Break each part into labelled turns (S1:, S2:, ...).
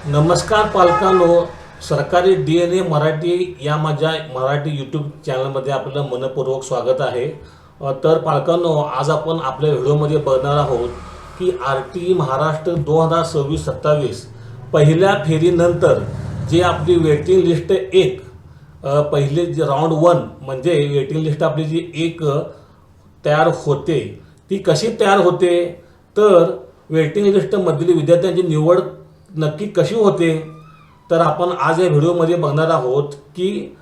S1: नमस्कार पालकांनो, सरकारी DNA मराठी या माझ्या मराठी यूट्यूब चॅनलमध्ये आपलं मनपूर्वक स्वागत आहे। तर पालकांनो, आज आपण आपल्या व्हिडिओमध्ये बघणार आहोत की RT महाराष्ट्र 2026-27 पहिल्या फेरीनंतर जे आपली वेटिंग लिस्ट 1 पहिले जे राऊंड 1 म्हणजे वेटिंग लिस्ट आपली जी 1 तयार होते ती कशी तयार होते, तर वेटिंग लिस्टमधील विद्यार्थ्यांची निवड नक्की कशी होते, तर आपण आज या व्हिडिओमध्ये बघणार आहोत की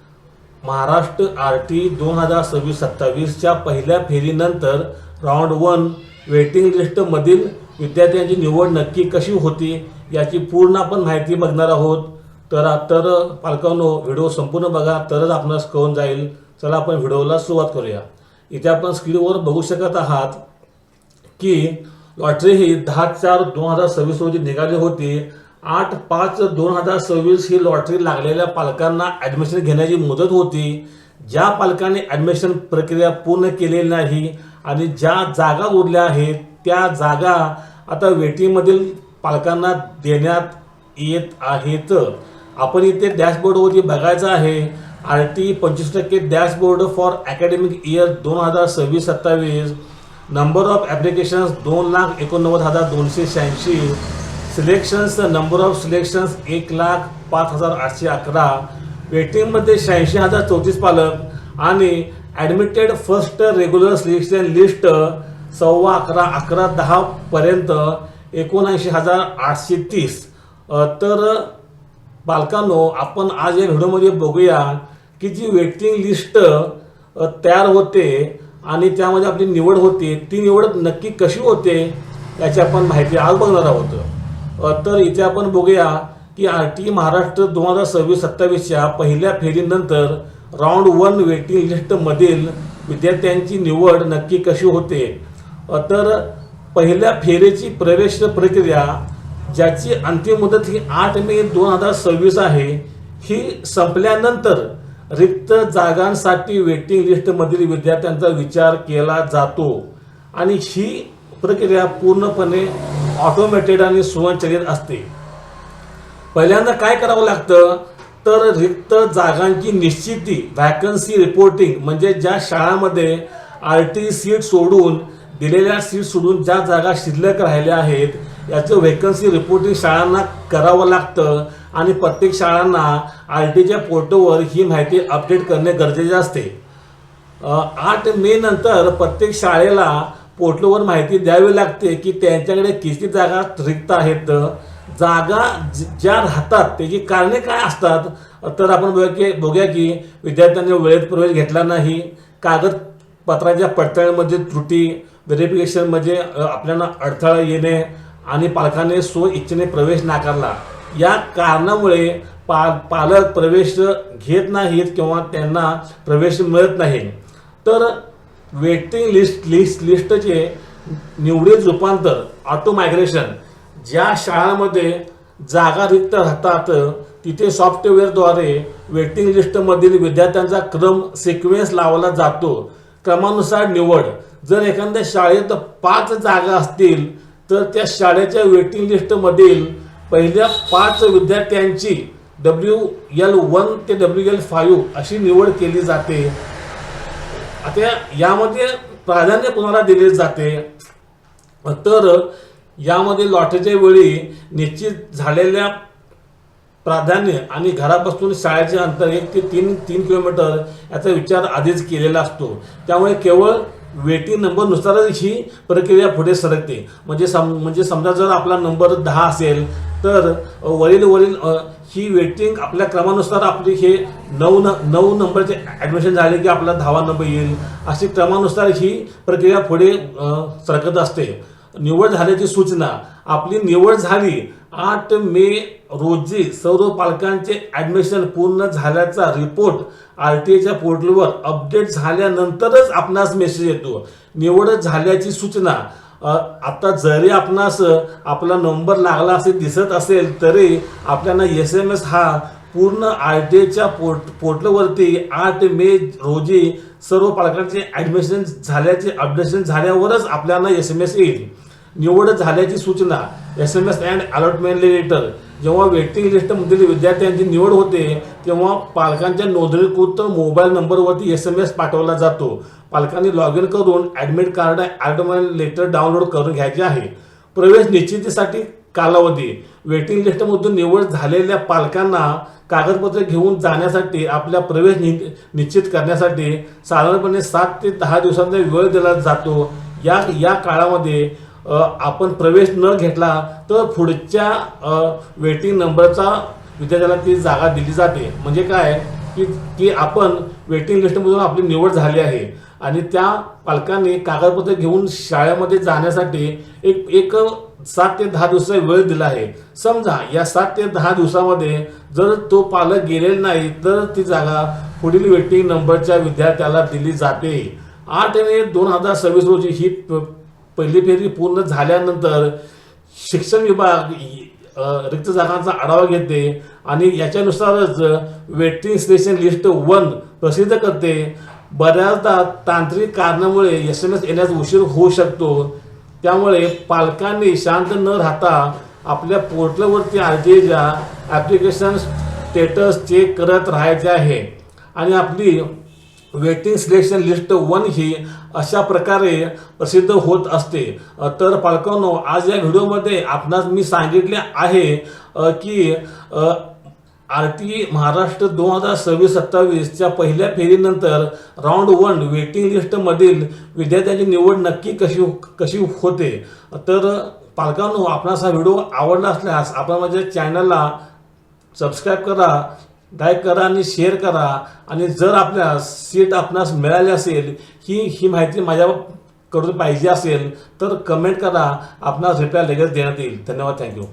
S1: महाराष्ट्र RT 2026-27च्या पहिल्या फेरीनंतर राऊंड 1 वेटिंग लिस्टमधील विद्यार्थ्यांची निवड नक्की कशी होती याची पूर्ण आपण माहिती बघणार आहोत। तर पालकांनो, व्हिडिओ संपूर्ण बघा तरच आपणास कळून जाईल। चला आपण व्हिडिओला सुरुवात करूया। इथे आपण स्क्रीनवर बघू शकत आहात की लॉटरी ही 10/4/2026 रोजी निघाली होती। 8/5/2026 ही लॉटरी लागलेल्या पालकांना ॲडमिशन घेण्याची मुदत होती। ज्या पालकांनी ॲडमिशन प्रक्रिया पूर्ण केलेली नाही आणि ज्या जागा उरल्या आहेत त्या जागा आता वेटिंगमधील पालकांना देण्यात येत आहेत। आपण इथे डॅशबोर्डवरती बघायचं आहे RT 25% dashboard for academic year 2026-27। Number of applications 2,89,286। Selections number of selections 1,05,811। वेटिंगमध्ये 86,034 पालक आणि admitted first regular selection list 11:10 पर्यंत 79,830। तर पालकांनो, आपण आज या व्हिडिओमध्ये बघूया की जी वेटिंग लिस्ट तयार होते आणि त्यामध्ये आपली निवड होते ती निवड नक्की कशी होते याची आपण माहिती आज बघणार आहोत। तर इथे आपण बघूया की RT महाराष्ट्र 2026-27च्या पहिल्या फेरीनंतर राऊंड 1 वेटिंग लिस्टमधील विद्यार्थ्यांची निवड नक्की कशी होते। तर पहिल्या फेरीची प्रवेश प्रक्रिया ज्याची अंतिम मुदत ही 8 मे 2026 आहे, ही संपल्यानंतर रिक्त जागांसाठी वेटिंग लिस्टमधील विद्यार्थ्यांचा विचार केला जातो आणि ही प्रक्रिया पूर्णपणे ऑटोमॅटेड आणि स्वयंचलित असते। पहिल्यांदा काय करावं लागतं, तर रिक्त जागांची निश्चिती व्हॅकन्सी रिपोर्टिंग म्हणजे ज्या शाळांमध्ये RT सीट सोडून दिलेल्या सीट सोडून ज्या जागा शिल्लक राहिल्या आहेत याचं व्हॅकन्सी रिपोर्टिंग शाळांना करावं लागतं आणि प्रत्येक शाळांना RTच्या पोर्टलवर ही माहिती अपडेट करणे गरजेचे असते। 8 मे नंतर प्रत्येक शाळेला पोर्टलवर माहिती द्यावी लागते की त्यांच्याकडे किती जागा रिक्त आहेत। जागा ज्या राहतात त्याची कारणे काय असतात, तर आपण बघूया की विद्यार्थ्यांनी वेळेत प्रवेश घेतला नाही, कागदपत्रांच्या पडताळणीमध्ये त्रुटी, व्हेरिफिकेशनमध्ये आपल्याला अडथळा येणे आणि पालकांनी स्वइच्छेने प्रवेश नाकारला, या कारणामुळे पालक प्रवेश घेत नाहीत किंवा त्यांना प्रवेश मिळत नाही। तर वेटिंग लिस्टचे निवडीत रूपांतर ऑटो मायग्रेशन, ज्या शाळांमध्ये जागा रिक्त राहतात तिथे सॉफ्टवेअरद्वारे वेटिंग लिस्टमधील विद्यार्थ्यांचा क्रम सिक्वेन्स लावला जातो। क्रमानुसार निवड, जर एखाद्या शाळेत 5 जागा असतील तर त्या शाळेच्या वेटिंग लिस्टमधील पहिल्या 5 विद्यार्थ्यांची WL1 ते WL5 अशी निवड केली जाते। आता यामध्ये प्राधान्य कोणाला दिले जाते, तर यामध्ये लॉटरीच्या वेळी निश्चित झालेल्या प्राधान्य आणि घरापासून शाळेचे अंतर 1 ते 3 किलोमीटर याचा विचार आधीच केलेला असतो। त्यामुळे केवळ वेटिंग नंबरनुसारच ही प्रक्रिया पुढे सरकते। म्हणजे समजा जर आपला नंबर 10 असेल तर वरील ही वेटिंग आपल्या क्रमानुसार आपली हे 9 नंबरचे ॲडमिशन झाले की आपला 10वा नंबर येईल, अशी क्रमानुसार ही प्रक्रिया पुढे सरकत असते। निवड झाल्याची सूचना, आपली निवड झाली 8 मे रोजी सर्व पालकांचे ॲडमिशन पूर्ण झाल्याचा रिपोर्ट RTच्या पोर्टलवर अपडेट झाल्यानंतरच आपणास मेसेज येतो निवड झाल्याची सूचना। आता जरी आपणास आपला नंबर लागला असे दिसत असेल तरी आपल्याला SMS हा पूर्ण RTच्या पोर्टलवरती 8 मे रोजी सर्व पालकांचे ॲडमिशन झाल्याचे अपडेशन झाल्यावरच आपल्याला SMS येईल। निवड झाल्याची सूचना SMS अँड अलॉटमेंट लेटर जेव्हा वेटिंग लिस्टमधील विद्यार्थ्यांची निवड होते तेव्हा पालकांच्या नोंदणीकृत मोबाईल नंबरवरती SMS पाठवला जातो. पालकांनी लॉग इन करून admit card allotment letter download करून घ्यायचे आहे. प्रवेश निश्चितीसाठी कालावधी वेटिंग लिस्टमधून निवड झालेल्या पालकांना कागदपत्रे घेऊन जाण्यासाठी आपल्या प्रवेश निश्चित करण्यासाठी साधारणपणे 7 ते 10 दिवसांचा वेळ दिला जातो. या काळामध्ये आपण प्रवेश न घेतला तर पुढच्या वेटिंग नंबरचा विद्यार्थ्याला ती जागा दिली जाते. म्हणजे काय की आपण वेटिंग लिस्टमधून आपली निवड झाली आहे आणि त्या पालकांनी कागदपत्रे घेऊन शाळेमध्ये जाण्यासाठी एक 7 ते 10 दिवसाचा वेळ दिला आहे. समजा या 7 ते 10 दिवसामध्ये जर तो पालक गेलेला नाही तर ती जागा पुढील वेटिंग नंबरच्या विद्यार्थ्याला दिली जाते. 8 मे 2026 रोजी ही पहिली फेरी पूर्ण झाल्यानंतर शिक्षण विभाग रिक्त जागांचा आढावा घेते आणि याच्यानुसारच वेटिंग सिलेक्शन लिस्ट 1 प्रसिद्ध करते. बऱ्याचदा तांत्रिक कारणामुळे SMS येण्यास उशीर होऊ शकतो. त्यामुळे पालकांनी शांत न राहता आपल्या पोर्टलवरती RTIच्या ॲप्लिकेशन स्टेटस चेक करत राहायचे आहे आणि आपली वेटिंग सिलेक्शन लिस्ट 1 ही अशा प्रकारे प्रसिद्ध होत असते. तर पालकांनो, आज या व्हिडिओमध्ये आपणास मी सांगितले आहे की RTI महाराष्ट्र 2026-27 च्या पहिल्या फेरीनंतर राऊंड 1 वेटिंग लिस्टमधील विद्यार्थ्यांची निवड नक्की कशी होते. तर पालकांनो, आपणास हा व्हिडिओ आवडला असल्यास आपण माझ्या चॅनलला सबस्क्राईब करा, लाईक करा आणि शेअर करा. आणि जर आपल्या सीट आपणास मिळाली असेल ही माहिती माझ्याकडून पाहिजे असेल तर कमेंट करा. आपणास रिप्लाय लगेच देण्यात येईल. धन्यवाद. थँक्यू.